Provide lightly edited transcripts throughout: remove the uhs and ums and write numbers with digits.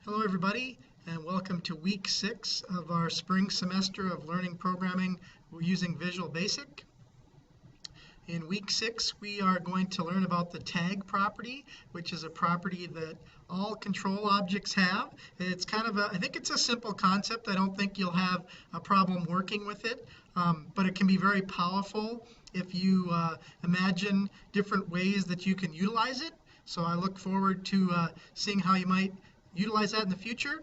Hello everybody, and welcome to week 6 of our spring semester of learning programming using Visual Basic. In week 6 we are going to learn about the tag property, which is a property that all control objects have. It's kind of I think it's a simple concept. I don't think you'll have a problem working with it, but it can be very powerful if you imagine different ways that you can utilize it. So I look forward to seeing how you might utilize that in the future.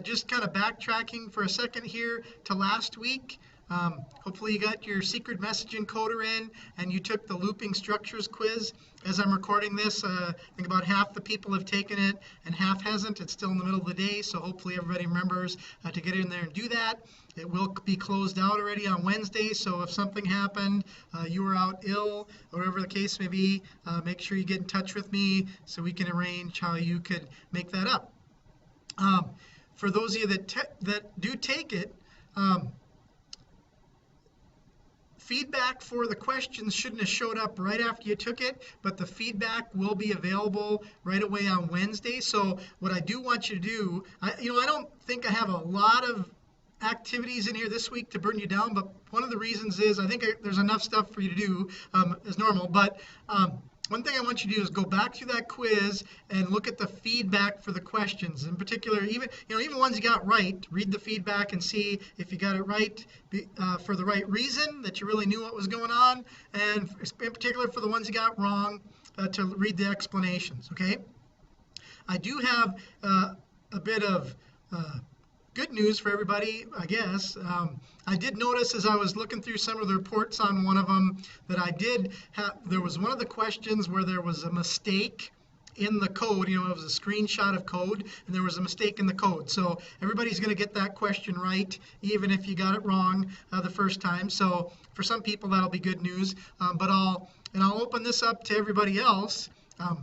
Just kind of backtracking for a second here to last week. Hopefully you got your secret message encoder in and you took the looping structures quiz. As I'm recording this, I think about half the people have taken it and half hasn't. It's still in the middle of the day, so hopefully everybody remembers to get in there and do that. It will be closed out already on Wednesday, so if something happened, you were out ill, or whatever the case may be, make sure you get in touch with me so we can arrange how you could make that up. For those of you that do take it, feedback for the questions shouldn't have showed up right after you took it, but the feedback will be available right away on Wednesday. So what I do want you to do, I don't think I have a lot of activities in here this week to burn you down, but one of the reasons is I think there's enough stuff for you to do as normal. But one thing I want you to do is go back through that quiz and look at the feedback for the questions. In particular, even ones you got right, read the feedback and see if you got it right for the right reason, that you really knew what was going on, and in particular for the ones you got wrong, to read the explanations, okay? I do have a bit of good news for everybody, I guess. I did notice as I was looking through some of the reports on one of them that there was one of the questions where there was a mistake in the code. It was a screenshot of code and there was a mistake in the code. So everybody's going to get that question right, even if you got it wrong the first time. So for some people that'll be good news. But I'll open this up to everybody else. I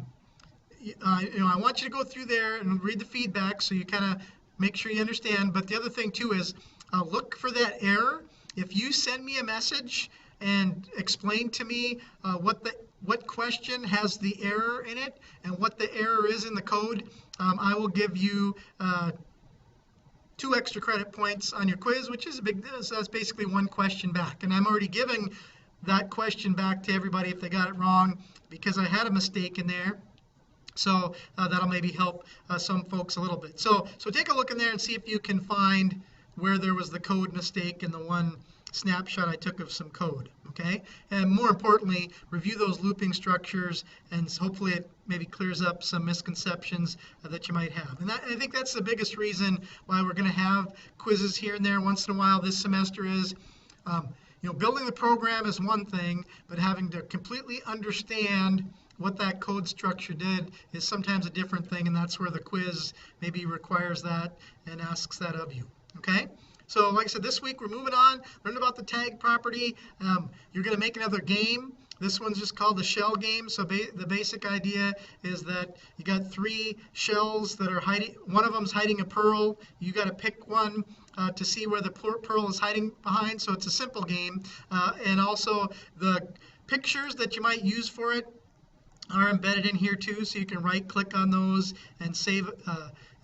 want you to go through there and read the feedback so you kind of make sure you understand. But the other thing too is look for that error. If you send me a message and explain to me what question has the error in it and what the error is in the code, I will give you 2 extra credit points on your quiz, which is a big deal. So that's basically 1 question back. And I'm already giving that question back to everybody if they got it wrong because I had a mistake in there. So that'll maybe help some folks a little bit. So take a look in there and see if you can find where there was the code mistake in the one snapshot I took of some code, okay? And more importantly, review those looping structures, and hopefully it maybe clears up some misconceptions that you might have. And I think that's the biggest reason why we're going to have quizzes here and there once in a while this semester is, building the program is one thing, but having to completely understand what that code structure did is sometimes a different thing, and that's where the quiz maybe requires that and asks that of you, okay? So like I said, this week we're moving on, learn about the tag property. You're going to make another game. This one's just called the shell game. So the basic idea is that you got 3 shells that are hiding. One of them's hiding a pearl. You got to pick one to see where the pearl is hiding behind. So it's a simple game. And also the pictures that you might use for it are embedded in here too, so you can right click on those and save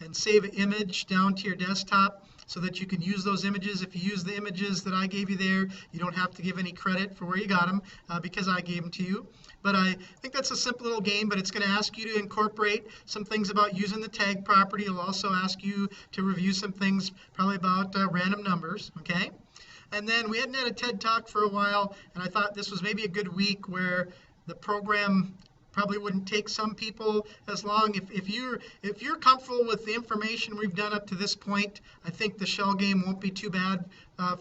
an image down to your desktop so that you can use those images. If you use the images that I gave you there, you don't have to give any credit for where you got them because I gave them to you. But I think that's a simple little game, but it's going to ask you to incorporate some things about using the tag property. It'll also ask you to review some things probably about random numbers, okay? And then we hadn't had a TED Talk for a while, and I thought this was maybe a good week where the program probably wouldn't take some people as long. If you're comfortable with the information we've done up to this point, I think the shell game won't be too bad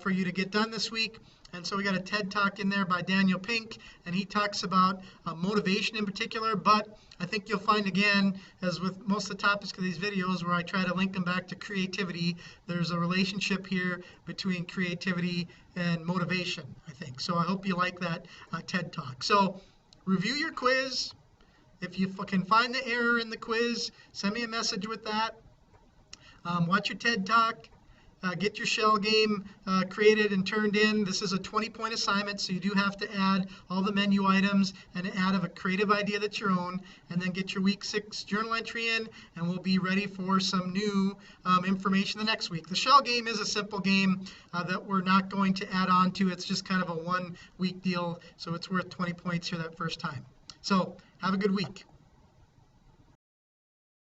for you to get done this week. And so we got a TED Talk in there by Daniel Pink, and he talks about motivation in particular. But I think you'll find, again, as with most of the topics of these videos where I try to link them back to creativity, there's a relationship here between creativity and motivation, I think. So I hope you like that TED Talk. So review your quiz. If you can find the error in the quiz, send me a message with that. Watch your TED Talk. get your shell game created and turned in. This is a 20-point assignment, so you do have to add all the menu items and add a creative idea that's your own, and then get your week 6 journal entry in, and we'll be ready for some new information the next week. The shell game is a simple game that we're not going to add on to. It's just kind of a 1-week deal, so it's worth 20 points here that first time. So have a good week.